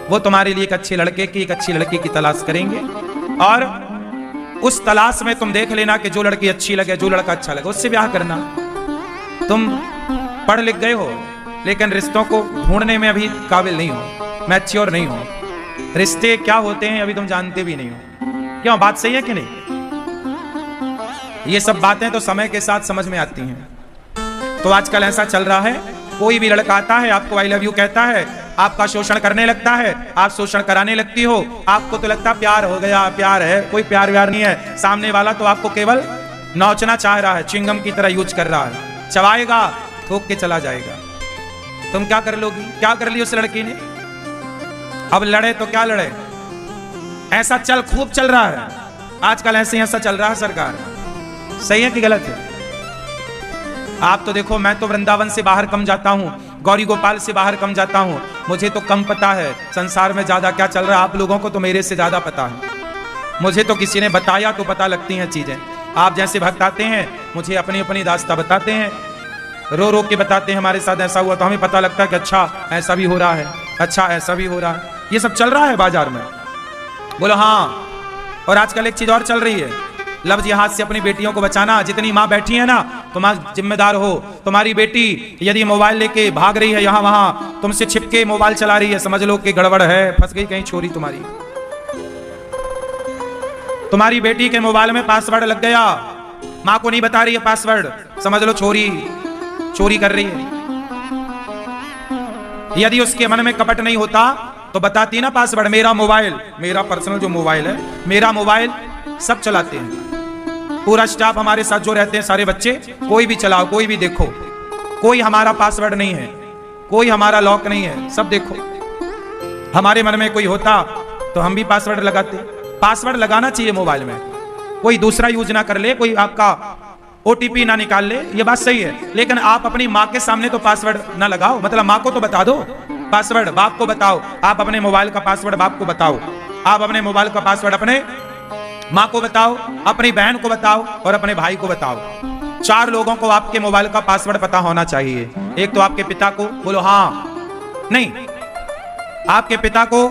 वो तुम्हारे लिए एक अच्छे लड़के की, एक अच्छी लड़की की तलाश करेंगे। और उस तलाश में तुम देख लेना कि जो लड़की अच्छी लगे, जो लड़का अच्छा लगे, उससे ब्याह करना। तुम पढ़ लिख गए हो लेकिन रिश्तों को ढूंढने में अभी काबिल नहीं हो, मैच्योर नहीं हो। रिश्ते क्या होते हैं अभी तुम जानते भी नहीं हो। क्यों? बात सही है कि नहीं? ये सब बातें तो समय के साथ समझ में आती हैं। तो आजकल ऐसा चल रहा है, कोई भी लड़का आता है आपको आई लव यू कहता है, आपका शोषण करने लगता है, आप शोषण कराने लगती हो। आपको तो लगता प्यार हो गया, प्यार है, कोई प्यार व्यार नहीं है। सामने वाला तो आपको केवल नोचना चाह रहा है, च्युइंगम की तरह यूज कर रहा है, चबाएगा, थूक के चला जाएगा। तुम क्या कर लोगी? क्या कर ली उस लड़की ने? अब लड़े तो क्या लड़े, ऐसा चल खूब चल रहा है आजकल, ऐसा चल रहा है सरकार। सही है कि गलत है? आप तो देखो, मैं तो वृंदावन से बाहर कम जाता हूं, गौरी गोपाल से बाहर कम जाता हूं, मुझे तो कम पता है संसार में ज्यादा क्या चल रहा है। आप लोगों को तो मेरे से ज्यादा पता है, मुझे तो किसी ने बताया तो पता लगती हैं चीजें। आप जैसे भक्त आते हैं, मुझे अपनी अपनी दास्ता बताते हैं, रो रो के बताते हैं हमारे साथ ऐसा हुआ, तो हमें पता लगता है कि अच्छा ऐसा भी हो रहा है, अच्छा ऐसा भी हो रहा है। ये सब चल रहा है बाजार में। बोलो हाँ। और आजकल एक चीज और चल रही है, लव जिहाद से अपनी बेटियों को बचाना। जितनी माँ बैठी है ना, तुम जिम्मेदार हो। तुम्हारी बेटी यदि मोबाइल लेके भाग रही है यहाँ वहां, तुमसे छिपके मोबाइल चला रही है, समझ लो कि गड़बड़ है, फंस गई कहीं छोरी तुम्हारी। तुम्हारी बेटी के मोबाइल में पासवर्ड लग गया, माँ को नहीं बता रही है पासवर्ड, समझ लो छोरी चोरी कर रही है। यदि उसके मन में कपट नहीं होता तो बताती ना पासवर्ड, मेरा मोबाइल, मेरा पर्सनल जो मोबाइल है, मेरा मोबाइल सब चलाते हैं, पूरा स्टाफ हमारे साथ जो रहते हैं, सारे बच्चे, कोई भी चलाओ, कोई भी देखो, कोई हमारा पासवर्ड नहीं है, कोई हमारा लॉक नहीं है, सब देखो। हमारे मन में कोई होता तो हम भी पासवर्ड लगाते। पासवर्ड लगाना चाहिए मोबाइल में, कोई दूसरा यूज ना कर ले, कोई आपका ओटीपी ना निकाल ले, ये बात सही है। लेकिन आप अपनी माँ के सामने तो पासवर्ड ना लगाओ, मतलब माँ को तो बता दो पासवर्ड, बाप को बताओ, आप अपने मोबाइल का पासवर्ड बाप को बताओ, आप अपने मोबाइल का पासवर्ड अपने माँ को बताओ, अपनी बहन को बताओ और अपने भाई को बताओ। 4 लोगों को आपके मोबाइल का पासवर्ड पता होना चाहिए। एक तो आपके पिता को, बोलो हाँ, नहीं, आपके पिता को,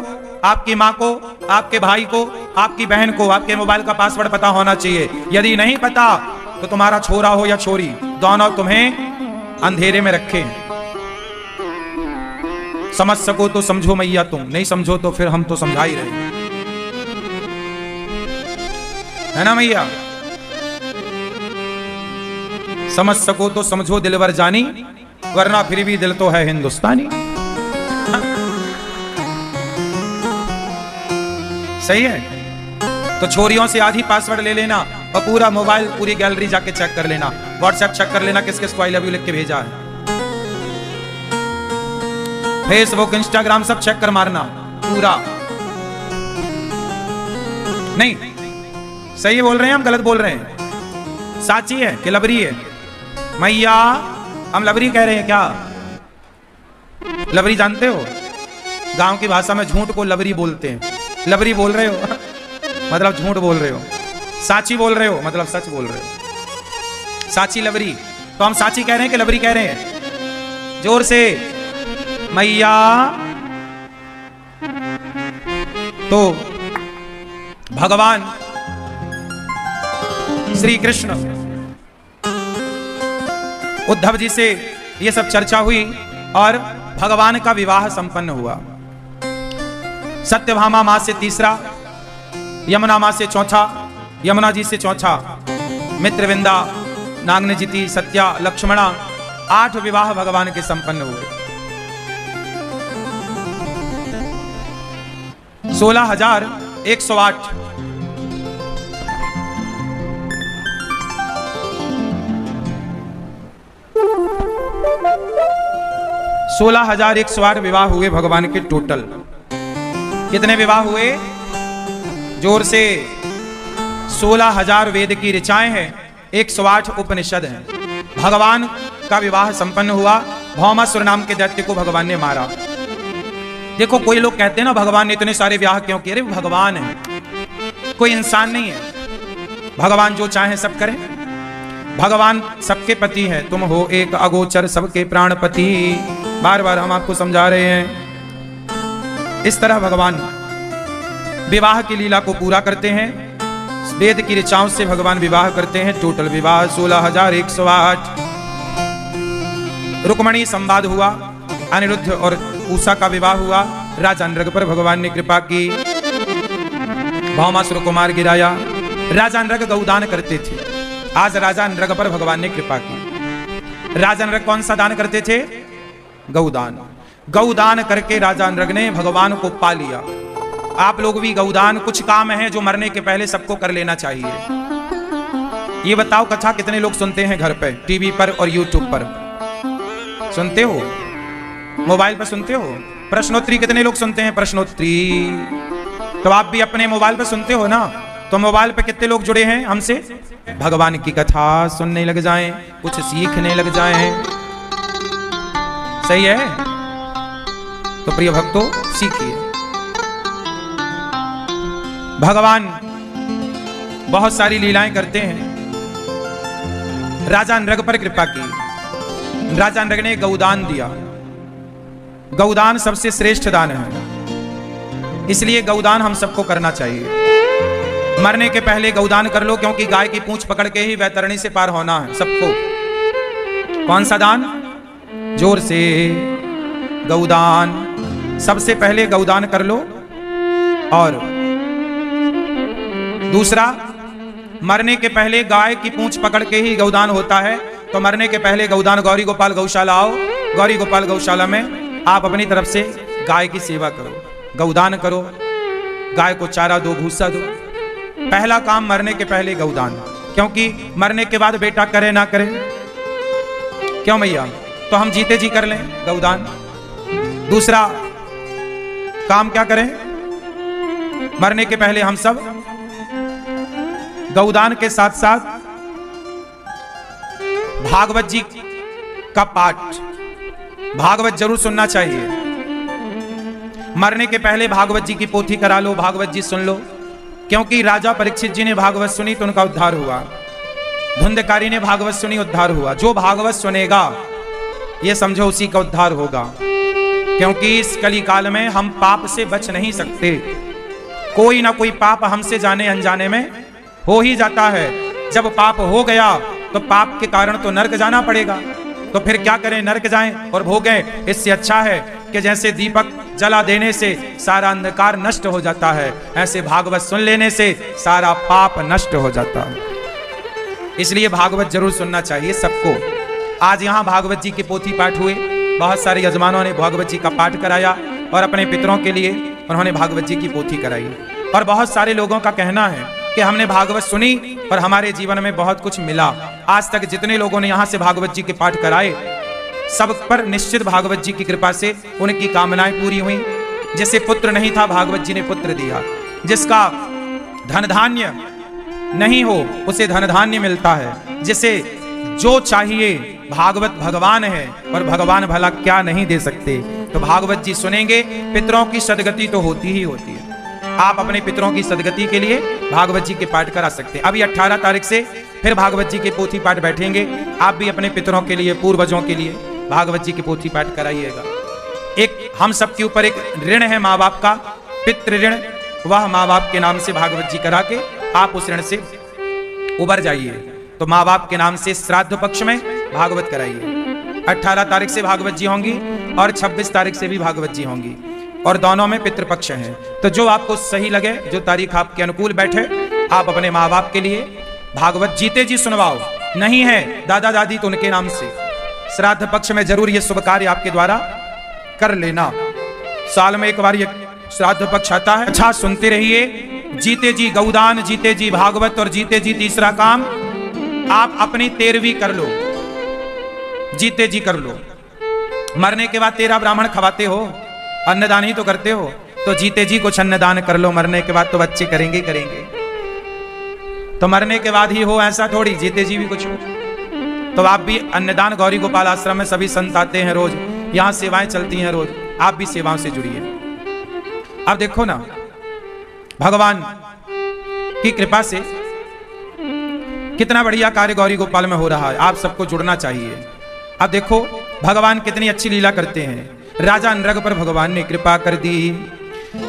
आपकी माँ को, आपके भाई को, आपकी बहन को आपके मोबाइल का पासवर्ड पता होना चाहिए। यदि नहीं पता तो तुम्हारा छोरा हो या छोरी, दोनों तुम्हें अंधेरे में रखे। समझ सको तो समझो मैया, तुम नहीं समझो तो फिर हम तो समझा ही रहे, है ना मैया? समझ सको तो समझो दिलवर जानी, वरना फिर भी दिल तो है हिंदुस्तानी। सही है? तो छोरियों से आधी पासवर्ड ले लेना और पूरा मोबाइल, पूरी गैलरी जाके चेक कर लेना, व्हाट्सएप चेक कर लेना किस किस को आई लव यू लिख के भेजा है, फेसबुक इंस्टाग्राम सब चेक कर मारना पूरा। नहीं, सही बोल रहे हैं हम, गलत बोल रहे हैं? साची है कि लबरी है? मैया हम लबरी कह रहे हैं क्या? लबरी जानते हो? गांव की भाषा में झूठ को लबरी बोलते हैं। लबरी बोल रहे हो मतलब झूठ बोल रहे हो, साची बोल रहे हो मतलब सच बोल रहे हो। साची लबरी, तो हम साची कह रहे हैं कि लबरी कह रहे हैं? जोर से मैया। तो भगवान श्री कृष्ण उद्धव जी से ये सब चर्चा हुई और भगवान का विवाह संपन्न हुआ। सत्यभामा मां से तीसरा, यमुना मां से चौथा, यमुना जी से चौथा, मित्रविंदा, नागनजिति, सत्या, लक्ष्मणा, 8 विवाह भगवान के संपन्न हुए। 16,108 16,108 विवाह हुए भगवान के टोटल। कितने विवाह हुए? जोर से 16,000 वेद की ऋचाएं हैं, 108 उपनिषद हैं। भगवान का विवाह संपन्न हुआ। भौमासुर नाम के दैत्य को भगवान ने मारा। देखो, कोई लोग कहते हैं ना भगवान ने इतने सारे विवाह क्यों किए? अरे भगवान है, कोई इंसान नहीं है। भगवान जो चाहे सब करें। भगवान सबके पति है। तुम हो एक अगोचर सबके प्राणपति, बार बार हम आपको समझा रहे हैं। इस तरह भगवान विवाह की लीला को पूरा करते हैं। वेद की ऋचाओं से भगवान विवाह करते हैं। टोटल विवाह 16,108। रुक्मणी संवाद हुआ, अनिरुद्ध और उषा का विवाह हुआ। राजा नृग पर भगवान ने कृपा की, भौमासुर को मार गिराया। राजा नृग गौदान करते थे। आज राजा नृग पर भगवान ने कृपा की। राजा नृग कौन सा दान करते थे? गौदान। गौदान करके राजा नृग ने भगवान को पा लिया। आप लोग भी गौदान, कुछ काम है जो मरने के पहले सबको कर लेना चाहिए। ये बताओ कथा कितने लोग सुनते हैं घर पे, टीवी पर और यूट्यूब पर सुनते हो, मोबाइल पर सुनते हो? प्रश्नोत्तरी कितने लोग सुनते हैं? प्रश्नोत्तरी तो आप भी अपने मोबाइल पर सुनते हो ना, तो मोबाइल पे कितने लोग जुड़े हैं हमसे? भगवान की कथा सुनने लग जाएं, कुछ सीखने लग जाएं, सही है? तो प्रिय भक्तों सीखिए। भगवान बहुत सारी लीलाएं करते हैं। राजा नृग पर कृपा की, राजा नृग ने गौदान दिया। गौदान सबसे श्रेष्ठ दान है, इसलिए गौदान हम सबको करना चाहिए। मरने के पहले गौदान कर लो, क्योंकि गाय की पूंछ पकड़ के ही वैतरणी से पार होना है सबको। कौन सा दान? जोर से गौदान। सबसे पहले गौदान कर लो। और दूसरा, मरने के पहले गाय की पूंछ पकड़ के ही गौदान होता है, तो मरने के पहले गौदान, गौरी गोपाल गौशाला आओ, गौरी गोपाल गौशाला में आप अपनी तरफ से गाय की सेवा करो, गौदान करो, गाय को चारा दो, भूसा दो। पहला काम मरने के पहले गौदान, क्योंकि मरने के बाद बेटा करे ना करे, क्यों भैया? तो हम जीते जी कर लें गौदान। दूसरा काम क्या करें? मरने के पहले हम सब गौदान के साथ साथ भागवत जी का पाठ, भागवत जरूर सुनना चाहिए। मरने के पहले भागवत जी की पोथी करा लो, भागवत जी सुन लो, क्योंकि राजा परीक्षित जी ने भागवत सुनी तो उनका उद्धार हुआ। धुंधकारी ने भागवत सुनी, उद्धार हुआ। जो भागवत सुनेगा ये समझो उसी का उद्धार होगा, क्योंकि इस कली काल में हम पाप से बच नहीं सकते। कोई ना कोई पाप हमसे जाने अनजाने में हो ही जाता है। जब पाप हो गया तो पाप के कारण तो नरक जाना पड़ेगा, तो फिर क्या करें? नरक जाएं और भोगें। इससे अच्छा है कि जैसे दीपक जला देने से सारा अंधकार नष्ट हो जाता है, ऐसे भागवत सुन लेने से सारा पाप नष्ट हो जाता है। इसलिए भागवत जरूर सुनना चाहिए सबको। आज यहाँ भागवत जी के पोथी पाठ हुए, बहुत सारे यजमानों ने भागवत जी का पाठ कराया और अपने पितरों के लिए उन्होंने भागवत जी की पोथी कराई। और बहुत सारे लोगों का कहना है कि हमने भागवत सुनी और हमारे जीवन में बहुत कुछ मिला। आज तक जितने लोगों ने यहाँ से भागवत जी के पाठ कराए, सब पर निश्चित भागवत जी की कृपा से उनकी कामनाएं पूरी हुई। जिसे पुत्र नहीं था, भागवत जी ने पुत्र दिया। जिसका धन धान्य नहीं हो, उसे धन धान्य मिलता है। जिसे जो चाहिए, भागवत भगवान है और भगवान भला क्या नहीं दे सकते। तो भागवत जी सुनेंगे, पितरों की सदगति तो होती ही होती है। आप अपने पितरों की सदगति के लिए भागवत जी के पाठ करा सकते हैं। अभी 18 तारीख से फिर भागवत जी के पोथी पाठ बैठेंगे। आप भी अपने पितरों के लिए, पूर्वजों के लिए भागवत जी के पोथी पाठ कराइएगा। एक हम सब के ऊपर एक ऋण है माँ बाप का, पितृ ऋण। वह माँ बाप के नाम से भागवत जी करा के आप उस ऋण से उबर जाइए। तो माँ बाप के नाम से श्राद्ध पक्ष में भागवत कराइए। 18 तारीख से भागवत जी होंगी और 26 तारीख से भी भागवत जी होंगी, और दोनों में पितृपक्ष हैं। तो जो आपको सही लगे, जो तारीख आपके अनुकूल बैठे, आप अपने माँ बाप के लिए भागवत जीते जी सुनवाओ। नहीं है दादा दादी तो उनके नाम से श्राद्ध पक्ष में जरूर ये शुभ कार्य आपके द्वारा कर लेना। साल में एक बार ये श्राद्ध पक्ष आता है। अच्छा सुनते रहिए। जीते जी गौदान, जीते जी भागवत, और जीते जी तीसरा काम आप अपनी 13वीं कर लो, जीते जी कर लो। मरने के बाद 13 ब्राह्मण खवाते हो, अन्नदान ही तो करते हो, तो जीते जी कुछ अन्नदान कर लो। मरने के बाद तो बच्चे करेंगे करेंगे, तो मरने के बाद ही हो ऐसा थोड़ी, जीते जी भी कुछ हो। तो आप भी अन्नदान, गौरी गोपाल आश्रम में सभी संत आते हैं रोज, यहाँ सेवाएं चलती हैं रोज, आप भी सेवाओं से जुड़िए। अब देखो ना, भगवान की कृपा से कितना बढ़िया कार्य गौरी गोपाल में हो रहा है। आप सबको जुड़ना चाहिए। अब देखो भगवान कितनी अच्छी लीला करते हैं। राजा नृग पर भगवान ने कृपा कर दी।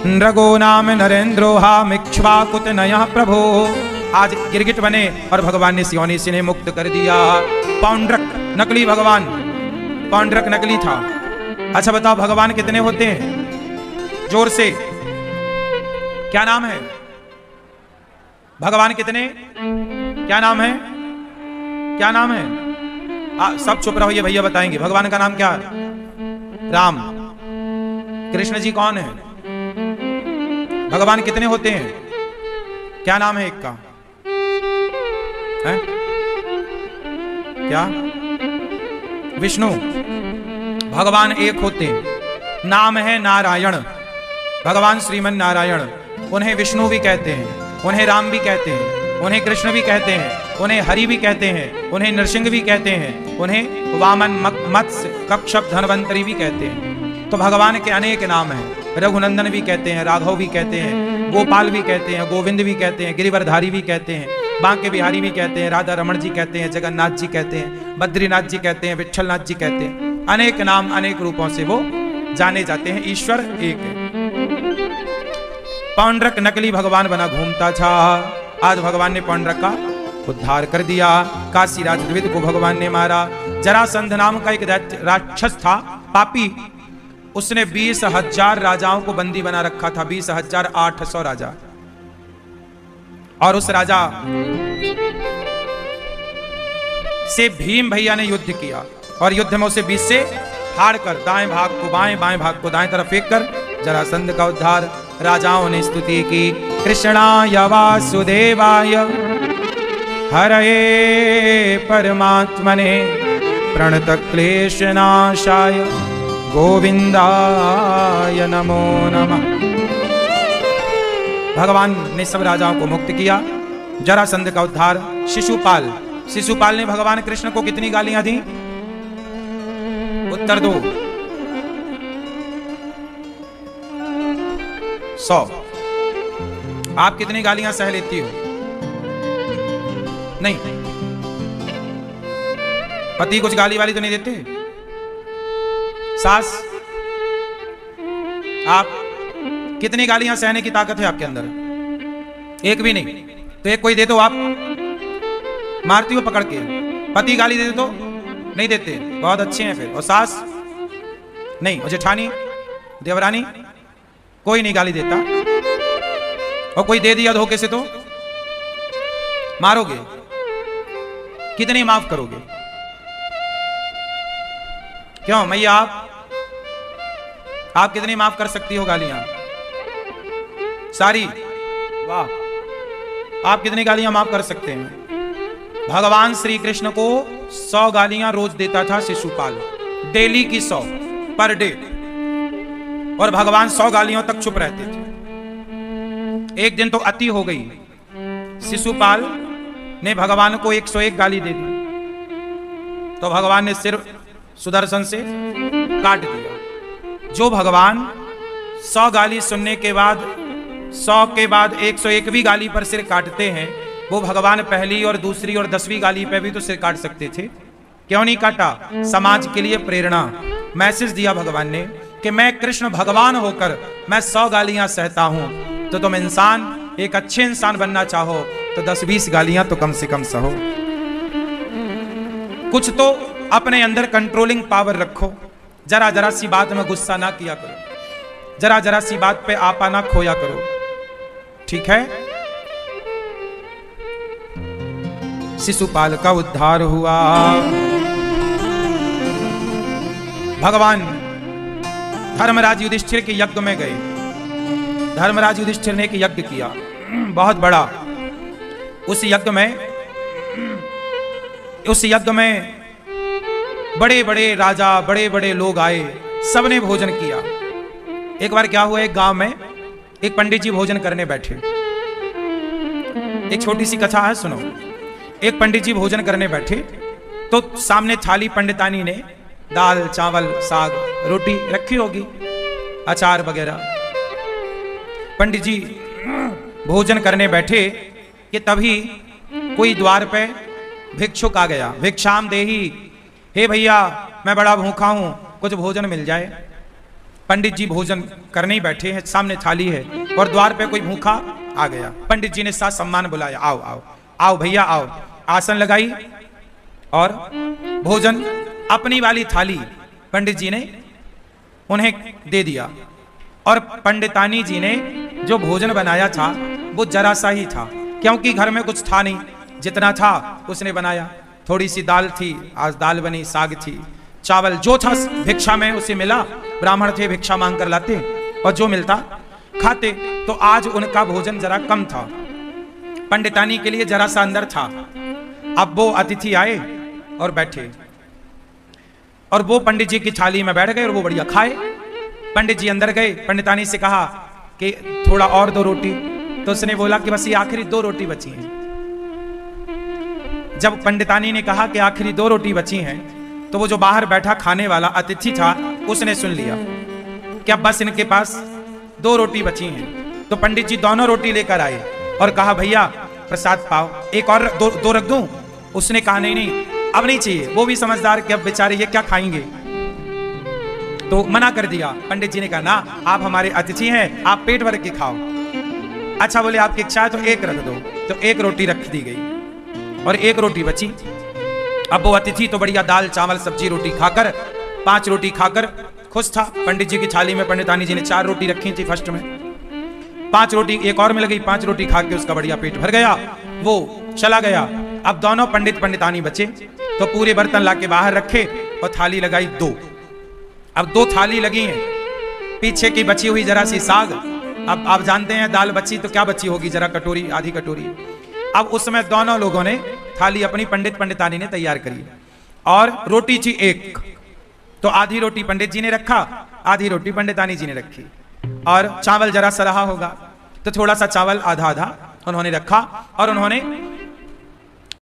नृगो नाम नरेंद्रो इक्ष्वाकुत नयः प्रभो। आज गिरगिट बने और भगवान ने सियोनी से मुक्त कर दिया। पौंड्रक नकली भगवान, पौंड्रक नकली था। अच्छा बताओ भगवान कितने होते हैं? जोर से क्या नाम है? भगवान कितने? क्या नाम है? क्या नाम है? सब चुप रहो, ये भैया बताएंगे। भगवान का नाम क्या है? राम। कृष्ण जी कौन है? भगवान कितने होते हैं? क्या नाम है एक का? है? क्या? विष्णु। भगवान एक होते हैं, नाम है नारायण, भगवान श्रीमन नारायण। उन्हें विष्णु भी कहते हैं, उन्हें राम भी कहते हैं, उन्हें कृष्ण भी कहते हैं, उन्हें हरि भी कहते हैं, उन्हें नरसिंह भी कहते हैं, उन्हें वामन, मत्स्य, कच्छप, धन्वंतरी भी कहते हैं। तो भगवान के अनेक नाम हैं। रघुनंदन भी कहते हैं, राघव भी कहते हैं, गोपाल भी कहते हैं, गोविंद भी कहते हैं, गिरिवरधारी भी कहते हैं, बांके बिहारी भी कहते हैं, राधा रमण जी कहते हैं, जगन्नाथ जी कहते हैं, बद्रीनाथ जी कहते हैं, विठलनाथ जी कहते हैं। अनेक नाम अनेक रूपों से वो जाने जाते हैं। ईश्वर एक है। पौंड्रक नकली भगवान बना घूमता था, आज भगवान ने पौंड्रक का उद्धार कर दिया। काशी राज द्विविद को भगवान ने मारा। जरासंध नाम का एक राक्षस था, पापी। उसने 20,000 राजाओं को बंदी बना रखा था, 20,800 राजा। और उस राजा से भीम भैया ने युद्ध किया और युद्ध में उसे 20 से हार कर दाएं भाग को बाएं, बाएं भाग को दाएं तरफ फेंक कर जरासंध का उद्धार। राजाओं ने स्तुति की, कृष्णाय वासुदेवाय हरये परमात्मने प्रणत क्लेशनाशाय गोविंदाय नमो नमः। भगवान ने सब राजाओं को मुक्त किया, जरासंध का उद्धार। शिशुपाल ने भगवान कृष्ण को कितनी गालियां दी? उत्तर दो। 100। आप कितनी गालियां सह लेती हो? नहीं। पति कुछ गाली वाली तो नहीं देते? सास, आप कितनी गालियां सहने की ताकत है आपके अंदर? एक भी नहीं। तो एक कोई दे दो, आप मारती हो पकड़ के। पति गाली दे दे तो नहीं देते, बहुत अच्छे हैं फिर। और सास नहीं, और जेठानी, देवरानी, कोई नहीं गाली देता। और कोई दे दिया धोखे से तो मारोगे। कितनी माफ करोगे? क्यों मैया, आप कितनी माफ कर सकती हो गालियां? सारी? वाह। आप कितनी गालियां माफ कर सकते हैं? भगवान श्री कृष्ण को 100 गालियां रोज देता था शिशुपाल, डेली की 100 पर डे। और भगवान 100 गालियों तक चुप रहते थे। एक दिन तो अति हो गई, शिशुपाल ने भगवान को 101 गाली दे दी। तो भगवान ने सिर सुदर्शन से काट दिया। जो भगवान 100 गाली सुनने के बाद 100 के बाद 101वीं गाली पर सिर काटते हैं, वो भगवान पहली और दूसरी और 10वीं गाली पे भी तो सिर काट सकते थे। क्यों नहीं काटा? समाज के लिए प्रेरणा, मैसेज दिया भगवान ने कि मैं कृष्ण भगवान होकर मैं 100 गालियां सहता हूं, तो तुम इंसान एक अच्छे इंसान बनना चाहो तो 10-20 गालियां तो कम से कम सहो। कुछ तो अपने अंदर कंट्रोलिंग पावर रखो। जरा जरा सी बात में गुस्सा ना किया करो, जरा जरा सी बात पे आपा ना खोया करो, ठीक है? शिशुपाल का उद्धार हुआ। भगवान धर्मराज युधिष्ठिर के यज्ञ में गए। धर्मराज युधिष्ठिर ने एक यज्ञ किया, बहुत बड़ा। उस यज्ञ में बड़े बड़े राजा, बड़े बड़े लोग आए, सबने भोजन किया। एक बार क्या हुआ, एक गांव में एक पंडित जी भोजन करने बैठे। एक छोटी सी कथा है, सुनो। एक पंडित जी भोजन करने बैठे तो सामने थाली पंडितानी ने दाल, चावल, साग, रोटी रखी होगी, अचार वगैरह। पंडित जी भोजन करने बैठे कि तभी कोई द्वार पे भिक्षुक आ गया। भिक्षाम देही, हे भैया मैं बड़ा भूखा हूं, कुछ भोजन मिल जाए। पंडित जी भोजन करने ही बैठे हैं, सामने थाली है और द्वार पे कोई भूखा आ गया। पंडित जी ने साथ सम्मान बुलाया, आओ आओ आओ भैया आओ। आसन लगाई और भोजन अपनी वाली थाली पंडित जी ने उन्हें दे दिया। और पंडितानी जी ने जो भोजन बनाया था वो जरा सा ही था, क्योंकि घर में कुछ था नहीं, जितना था उसने बनाया। थोड़ी सी दाल थी, आज दाल बनी, साग थी, चावल जो था भिक्षा में उसे मिला, ब्राह्मण थे भिक्षा मांग कर लाते और जो मिलता खाते। तो आज उनका भोजन जरा कम था, पंडितानी के लिए जरा सा अंदर था। अब वो अतिथि आए और बैठे और वो पंडित जी की थाली में बैठ गए और वो बढ़िया खाए। पंडित जी अंदर गए, पंडितानी से कहा कि थोड़ा और 2 रोटी, तो उसने बोला कि बस ये आखिरी 2 रोटी बची हैं। जब पंडितानी ने कहा कि आखिरी 2 रोटी बची हैं, तो वो जो बाहर बैठा खाने वाला अतिथि था उसने सुन लिया कि अब बस इनके पास 2 रोटी बची हैं। तो पंडित जी दोनों रोटी लेकर आए और कहा भैया प्रसाद पाओ, एक और 2 रख दूं? उसने कहा नहीं नहीं अब नहीं चाहिए। वो भी समझदार कि अब बेचारे ये क्या खाएंगे, तो मना कर दिया। पंडित जी ने कहा ना, आप हमारे अतिथि हैं, आप पेट भर के खाओ। अच्छा बोले आपकी इच्छा है तो 1 रख दो। तो 1 रोटी रख दी गई और 1 रोटी बची। अब वो अतिथि तो बढ़िया दाल चावल सब्जी रोटी खाकर 5 रोटी खाकर खुश था। पंडित जी की थाली में पंडितानी जी ने 4 रोटी रखी थी फर्स्ट में, 5 रोटी एक और मिल गई, 5 रोटी खा के उसका बढ़िया पेट भर गया, वो चला गया। अब दोनों पंडित पंडितानी बचे तो पूरे बर्तन लाके बाहर रखे और थाली लगाई 2। अब 2 थाली लगी हैं, पीछे की बची हुई जरा सी साग। अब आप जानते हैं दाल बची तो क्या बची होगी, जरा कटोरी आधी कटोरी। अब उसमें दोनों लोगों ने थाली अपनी पंडित पंडितानी ने तैयार करी और रोटी थी 1, तो आधी रोटी पंडित जी ने रखा, आधी रोटी पंडितानी जी ने रखी। और चावल जरा सा रहा होगा तो थोड़ा सा चावल आधा आधा उन्होंने रखा और उन्होंने